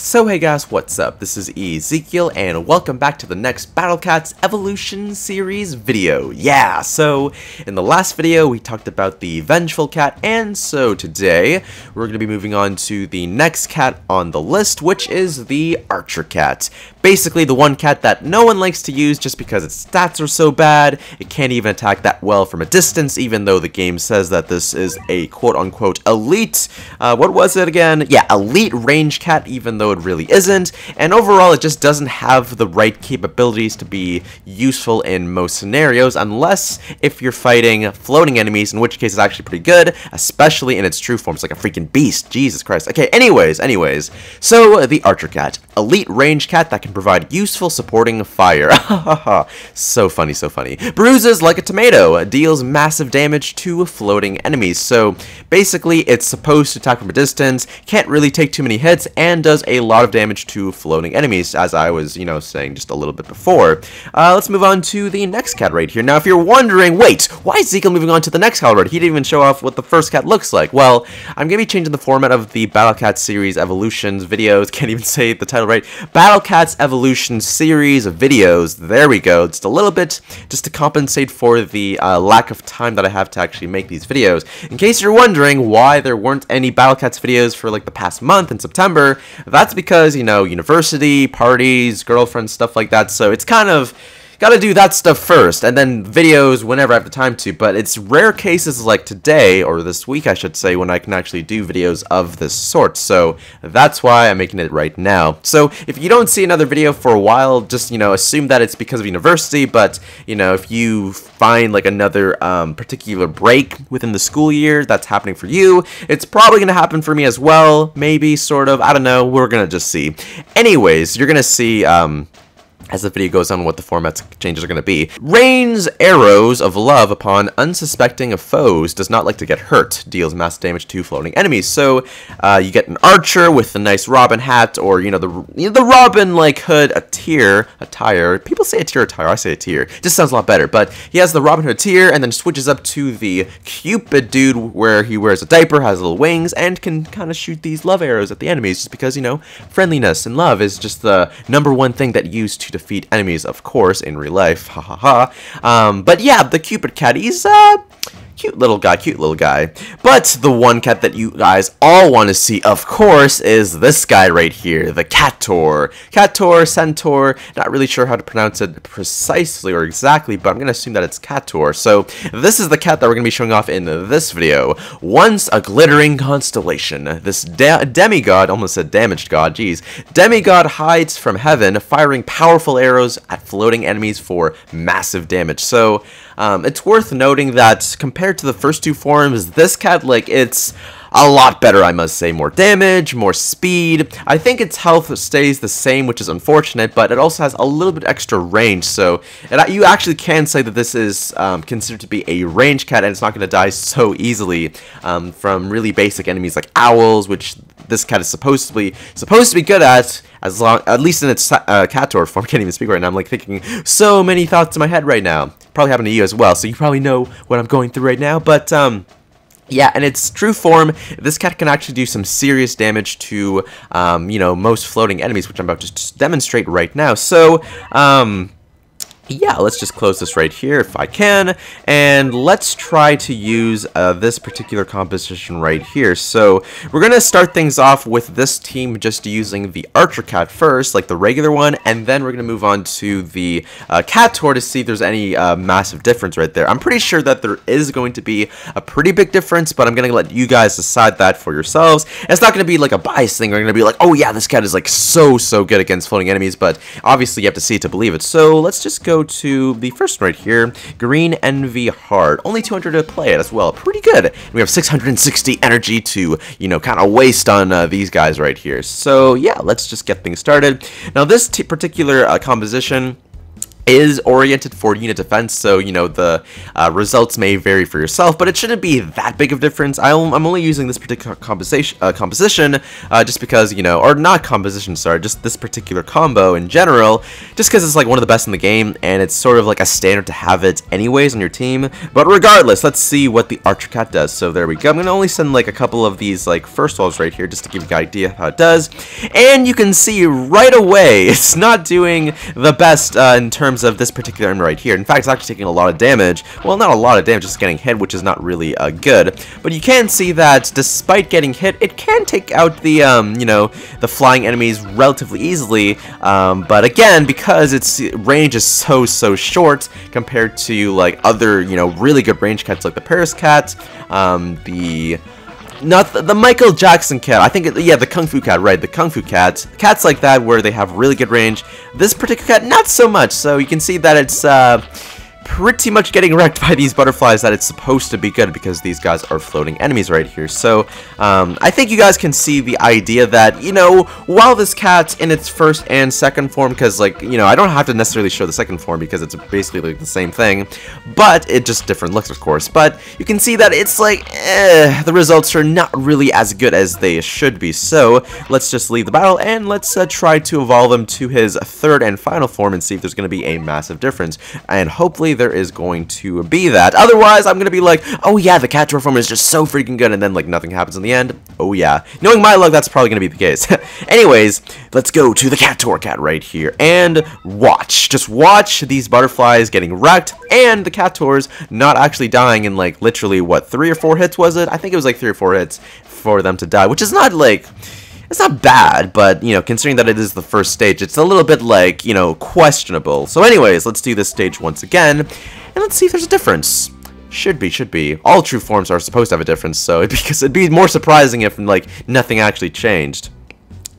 So hey guys, what's up? This is Ezekiel and welcome back to the next Battle Cats Evolution series video. Yeah, so in the last video we talked about the Vengeful Cat, and so today we're going to be moving on to the next cat on the list, which is the Archer Cat. Basically the one cat that no one likes to use just because its stats are so bad. It can't even attack that well from a distance, even though the game says that this is a quote-unquote elite, what was it again? Yeah, elite range cat, even though it really isn't, and overall it just doesn't have the right capabilities to be useful in most scenarios, unless if you're fighting floating enemies, in which case it's actually pretty good, especially in its true form. It's like a freaking beast, Jesus Christ. Okay, anyways, so the Archer Cat, elite range cat that can provide useful supporting fire. So funny, so funny. Bruises like a tomato, deals massive damage to floating enemies. So basically it's supposed to attack from a distance, can't really take too many hits, and does a lot of damage to floating enemies, as I was, saying just a little bit before. Let's move on to the next cat right here. Now, if you're wondering, wait, why is Ezekiel moving on to the next cat already? He didn't even show off what the first cat looks like. Well, I'm going to be changing the format of the Battle Cat series Evolutions videos. Can't even say the title right. Battle Cats Evolution series of videos. There we go. Just a little bit, just to compensate for the lack of time that I have to actually make these videos. In case you're wondering why there weren't any Battle Cats videos for like the past month in September, that's because, university, parties, girlfriends, stuff like that, so it's kind of gotta do that stuff first, and then videos whenever I have the time to. But it's rare cases like today, or this week I should say, when I can actually do videos of this sort, so that's why I'm making it right now. So if you don't see another video for a while, just, assume that it's because of university, but, if you find like another particular break within the school year that's happening for you, it's probably gonna happen for me as well, maybe, sort of, I don't know, we're gonna just see. Anyways, you're gonna see, as the video goes on, what the format changes are going to be. Rains arrows of love upon unsuspecting of foes, does not like to get hurt, deals massive damage to floating enemies. So you get an archer with a nice robin hat, or the robin like hood attire. People say attire, I say attire. Just sounds a lot better. But he has the Robin Hood attire, and then switches up to the Cupid dude, where he wears a diaper, has little wings, and can kind of shoot these love arrows at the enemies, just because friendliness and love is just the #1 thing that you use to defeat enemies, of course, in real life. Ha ha ha. But yeah, the Cupid Cat, he's cute little guy. But the one cat that you guys all want to see, of course, is this guy right here, the Cataur. Centaur, not really sure how to pronounce it precisely or exactly, but I'm going to assume that it's Cataur. So this is the cat that we're going to be showing off in this video. Once a glittering constellation, this demigod, almost said damaged god, geez. Demigod hides from heaven, firing powerful arrows at floating enemies for massive damage. So it's worth noting that compared to the first two forms, this cat, it's a lot better, I must say. More damage, more speed. I think its health stays the same, which is unfortunate, but it also has a little bit extra range, so you actually can say that this is considered to be a range cat, and it's not going to die so easily from really basic enemies like owls, which this cat is supposed to be good at least in its Cataur form. I can't even speak right now. I'm thinking so many thoughts in my head right now. Probably happened to you as well, so you probably know what I'm going through right now. But yeah, in its true form, this cat can actually do some serious damage to most floating enemies, which I'm about to demonstrate right now. So yeah, let's just close this right here if I can, and let's try to use this particular composition right here. So we're going to start things off with this team just using the Archer Cat first, like the regular one, and then we're going to move on to the Cataur to see if there's any massive difference right there. I'm pretty sure that there is going to be a pretty big difference, but I'm going to let you guys decide that for yourselves. And it's not going to be like a bias thing. We're going to be like, oh yeah, this cat is so good against floating enemies, but obviously you have to see it to believe it. So let's just go to the first one right here, Green Envy Hard. Only 200 to play it as well. Pretty good. And we have 660 energy to, kind of waste on these guys right here. So yeah, let's just get things started. Now this particular composition is oriented for unit defense, so you know the results may vary for yourself, but it shouldn't be that big of a difference. I'm only using this particular composition just because, you know, or not composition, sorry, just this particular combo in general, just because it's like one of the best in the game, and it's sort of like a standard to have it anyways on your team. But regardless, let's see what the Archer Cat does. So there we go. I'm gonna only send like a couple of these like first walls right here just to give you an idea how it does, and you can see right away it's not doing the best in terms of this particular enemy right here. In fact, it's actually taking a lot of damage. Well, not a lot of damage, just getting hit, which is not really good. But you can see that despite getting hit, it can take out the, you know, the flying enemies relatively easily. But again, because its range is so short compared to like other, you know, really good range cats like the Paris Cat, not the Michael Jackson cat. I think, yeah, the Kung Fu Cat, right? The Kung Fu Cat. Cats like that where they have really good range. This particular cat, not so much. So you can see that it's pretty much getting wrecked by these butterflies, that it's supposed to be good because these guys are floating enemies right here. So I think you guys can see the idea that, you know, while this cat's in its first and second form, because like, you know, I don't have to necessarily show the second form because it's basically like the same thing, but it just different looks, of course. But you can see that it's like the results are not really as good as they should be. So let's just leave the battle and let's try to evolve him to his third and final form and see if there's going to be a massive difference, and hopefully there is going to be that. Otherwise, I'm going to be like, oh yeah, the Cataur form is just so freaking good, and then like nothing happens in the end. Oh yeah. Knowing my luck, that's probably going to be the case. Anyways, let's go to the Cataur cat right here and watch. Just watch these butterflies getting wrecked and the Cataurs not actually dying in like literally, what, 3 or 4 hits was it? I think it was like 3 or 4 hits for them to die, which is not like... It's not bad, but, you know, considering that it is the first stage, it's a little bit, like, you know, questionable. So anyways, let's do this stage once again, and let's see if there's a difference. Should be. All true forms are supposed to have a difference, so because it'd be more surprising if, like, nothing actually changed.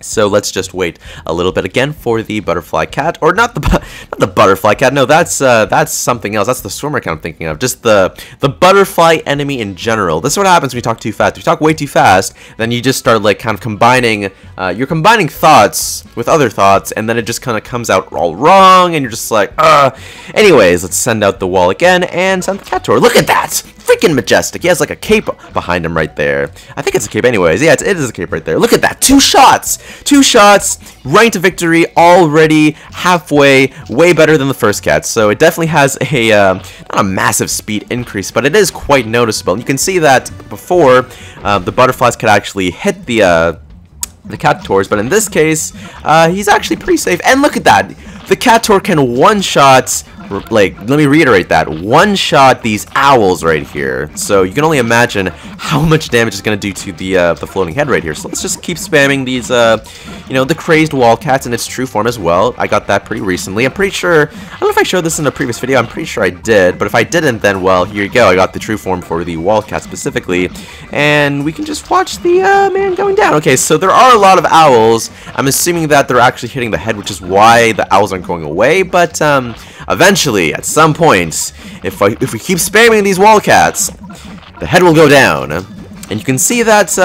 So let's just wait a little bit again for the butterfly cat, or not the butterfly cat. No, that's something else. That's the swimmer cat I'm thinking of. Just the butterfly enemy in general. This is what happens when you talk too fast. If you talk way too fast, then you just start like kind of combining. You're combining thoughts with other thoughts, and then it just kind of comes out all wrong, and you're just like, Anyways, let's send out the wall again and send the Cataur. Look at that! Freaking majestic. He has like a cape behind him right there. I think it's a cape anyways. Yeah, it is a cape right there. Look at that. 2 shots! 2 shots, right to victory, already halfway, way better than the first cat. So it definitely has a, not a massive speed increase, but it is quite noticeable. And you can see that before, the butterflies could actually hit the Cataurs, but in this case, he's actually pretty safe. And look at that! The Cataur can one-shot, like, let me reiterate that, one-shot these owls right here. So you can only imagine how much damage it's going to do to the floating head right here. So let's just keep spamming these, you know, the crazed wall cats in its true form as well. I got that pretty recently. I'm pretty sure, I don't know if I showed this in a previous video, I'm pretty sure I did, but if I didn't, then, well, here you go. I got the true form for the wall cat specifically, and we can just watch the man going down. Okay, so there are a lot of owls. I'm assuming that they're actually hitting the head, which is why the owls aren't going away, but, eventually, at some point, if we keep spamming these wall cats, the head will go down, and you can see that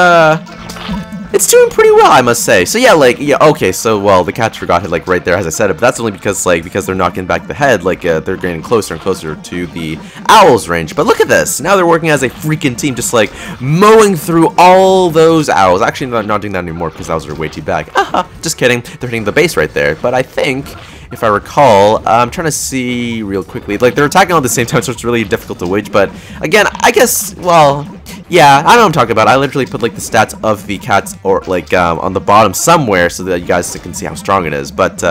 it's doing pretty well, I must say. So yeah, like, yeah, okay, so, well, the cats forgot it, like, right there, as I said it, but that's only because, like, because they're knocking back the head, like, they're getting closer and closer to the owl's range. But look at this, now they're working as a freaking team, just, like, mowing through all those owls. Actually, not doing that anymore, because owls are way too big. Just kidding, they're hitting the base right there, but I think... If I recall, I'm trying to see real quickly. Like, they're attacking all at the same time, so it's really difficult to wage. But, again, I guess, well, yeah, I know what I'm talking about. I literally put, like, the stats of the cats, or, like, on the bottom somewhere so that you guys can see how strong it is. But,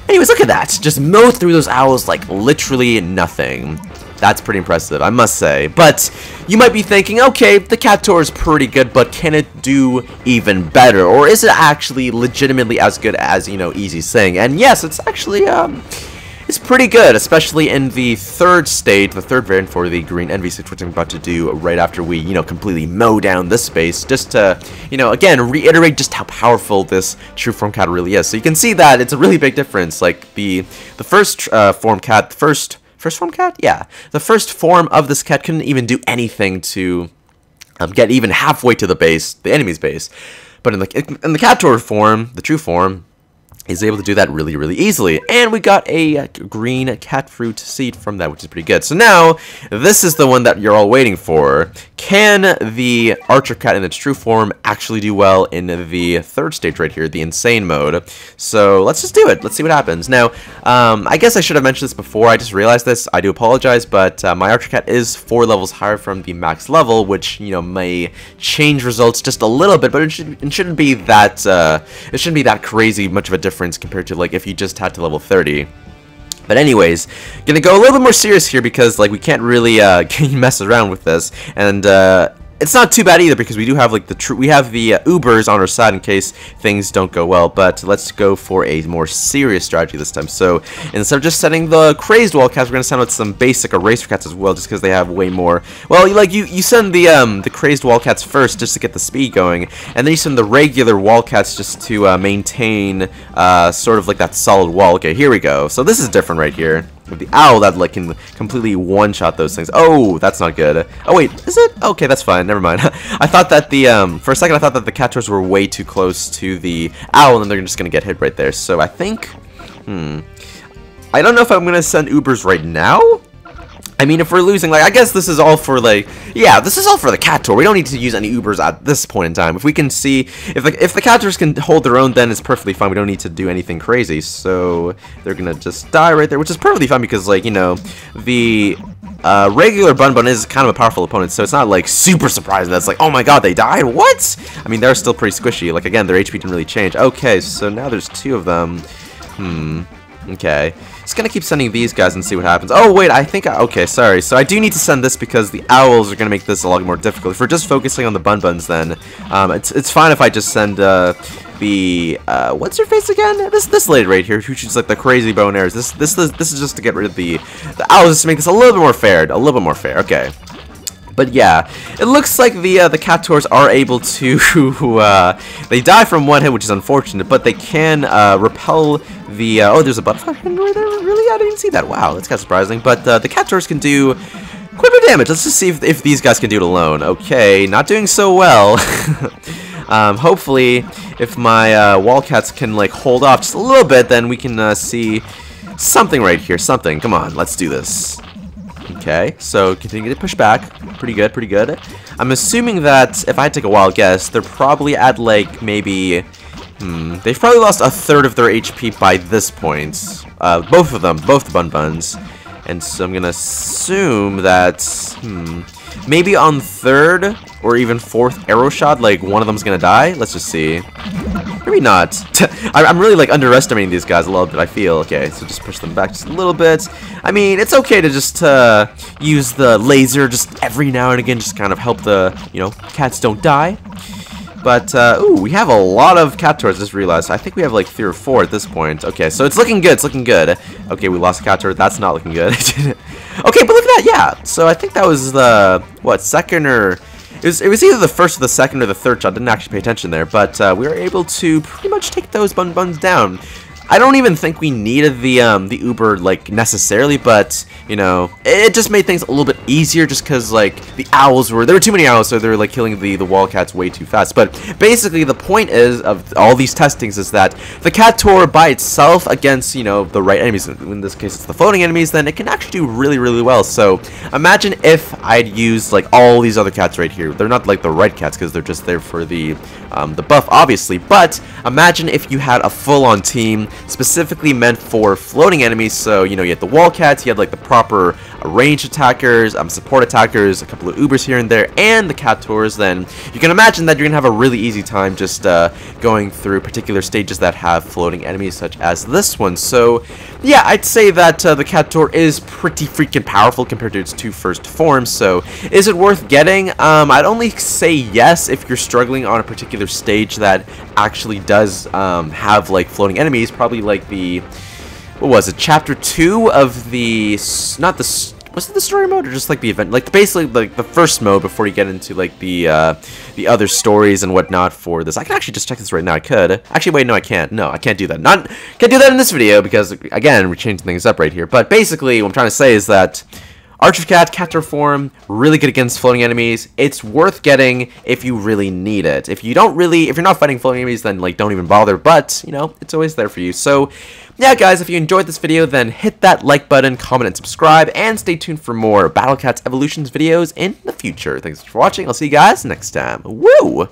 anyways, look at that. Just mow through those owls like literally nothing. That's pretty impressive, I must say. But you might be thinking, okay, the Cataur is pretty good, but can it do even better? Or is it actually legitimately as good as, you know, Easy's saying? And yes, it's actually, it's pretty good, especially in the third stage, the third variant for the green NV6, which I'm about to do right after we, you know, completely mow down this space, just to, you know, again, reiterate just how powerful this true form cat really is. So you can see that it's a really big difference. Like, the first form cat, First form cat? Yeah. The first form of this cat couldn't even do anything to get even halfway to the base, the enemy's base. But in the Cataur form, the true form, is able to do that really, really easily. And we got a green Catfruit seed from that, which is pretty good. So now, this is the one that you're all waiting for. Can the Archer Cat in its true form actually do well in the third stage right here, the insane mode? So let's just do it. Let's see what happens. Now, I guess I should have mentioned this before. I just realized this. I do apologize, but my Archer Cat is 4 levels higher from the max level, which, you know, may change results just a little bit, but it shouldn't be that crazy much of a difference compared to like if you just had to level 30. But anyways, gonna go a little bit more serious here because like we can't really mess around with this, and it's not too bad either because we do have like the Ubers on our side in case things don't go well. But let's go for a more serious strategy this time. So instead of just sending the crazed wildcats, we're gonna send out some basic eraser cats as well, just because they have way more. Well, like you send the crazed wildcats first just to get the speed going, and then you send the regular wildcats just to maintain sort of like that solid wall. Okay, here we go. So this is different right here. With the owl that like can completely one-shot those things. Oh, that's not good. Oh wait, is it? Okay, that's fine. Never mind. I thought that the for a second I thought that the Cataurs were way too close to the owl, and they're just gonna get hit right there. So I think, I don't know if I'm gonna send Ubers right now. I mean, if we're losing, like, I guess this is all for, like, yeah, this is all for the Cataur. We don't need to use any Ubers at this point in time. If we can see, if the Cataurs can hold their own, then it's perfectly fine. We don't need to do anything crazy. So they're gonna just die right there, which is perfectly fine because, like, you know, the regular Bun Bun is kind of a powerful opponent, so it's not, like, super surprising that it's like, oh my god, they died? What? I mean, they're still pretty squishy. Like, again, their HP didn't really change. Okay, so now there's 2 of them. Okay. Just gonna keep sending these guys and see what happens. Oh, wait, I think okay, sorry. So I do need to send this because the owls are gonna make this a lot more difficult. If we're just focusing on the Bun Buns, then it's fine if I just send the what's her face again? This lady right here who shoots like the crazy bow and arrows. This is just to get rid of the owls, just to make this a little bit more fair. Okay. But yeah, it looks like the Cataurs are able to they die from one hit, which is unfortunate, but they can repel the oh, there's a butterfly right there. Really, I didn't see that. Wow, that's kind of surprising. But the Cataurs can do quite a bit of damage. Let's just see if these guys can do it alone. Okay, not doing so well. Hopefully, if my wildcats can like hold off just a little bit, then we can see something right here. Something. Come on, let's do this. Okay, so continue to push back. Pretty good. I'm assuming that if I take a wild guess, they're probably at like maybe they've probably lost a third of their HP by this point. Both of them, both the Bun Buns. And so I'm gonna assume that maybe on 3rd or even 4th arrow shot, like one of them's gonna die. Let's just see. Maybe not. I'm really like underestimating these guys a little bit, I feel. Okay, so just push them back just a little bit. I mean, it's okay to just use the laser just every now and again, just kind of help the, you know, cats don't die. But, ooh, we have a lot of Cataurs, I just realized. I think we have like 3 or 4 at this point. Okay, so it's looking good, Okay, we lost a Cataur, that's not looking good. Okay, but look at that, yeah. So I think that was the, what, second or... It was either the first or the second or the third shot. I didn't actually pay attention there, but we were able to pretty much take those Bun Buns down. I don't even think we needed the Uber like necessarily, but you know, it just made things a little bit easier just because like there were too many owls, so they were like killing the wildcats way too fast. But basically the point is of all these testings is that the Cataur by itself against, you know, the right enemies, in this case it's the floating enemies, then it can actually do really, really well. So imagine if I'd used like all these other cats right here. They're not like the right cats because they're just there for the buff obviously, but imagine if you had a full-on team specifically meant for floating enemies. So, you know, you had the wildcats, you had like the proper range attackers, support attackers, a couple of Ubers here and there, and the Cataurs. Then you can imagine that you're gonna have a really easy time just going through particular stages that have floating enemies such as this one. So yeah, I'd say that the Cataur is pretty freaking powerful compared to its 2 first forms. So is it worth getting? I'd only say yes if you're struggling on a particular stage that actually does have like floating enemies, probably like the, what was it, chapter 2 of the, was it the story mode or just like the event, like basically like the first mode before you get into like the other stories and whatnot for this. I can actually just check this right now. I could actually, wait, no, I can't. No, I can't do that. Can't do that in this video because again, we're changing things up right here. But basically what I'm trying to say is that Archer Cat, Cataur form, really good against floating enemies. It's worth getting if you really need it. If you're not fighting floating enemies, then like don't even bother, but you know, it's always there for you. So yeah guys, if you enjoyed this video, then hit that like button, comment and subscribe, and stay tuned for more Battle Cats Evolutions videos in the future. Thanks for watching, I'll see you guys next time. Woo!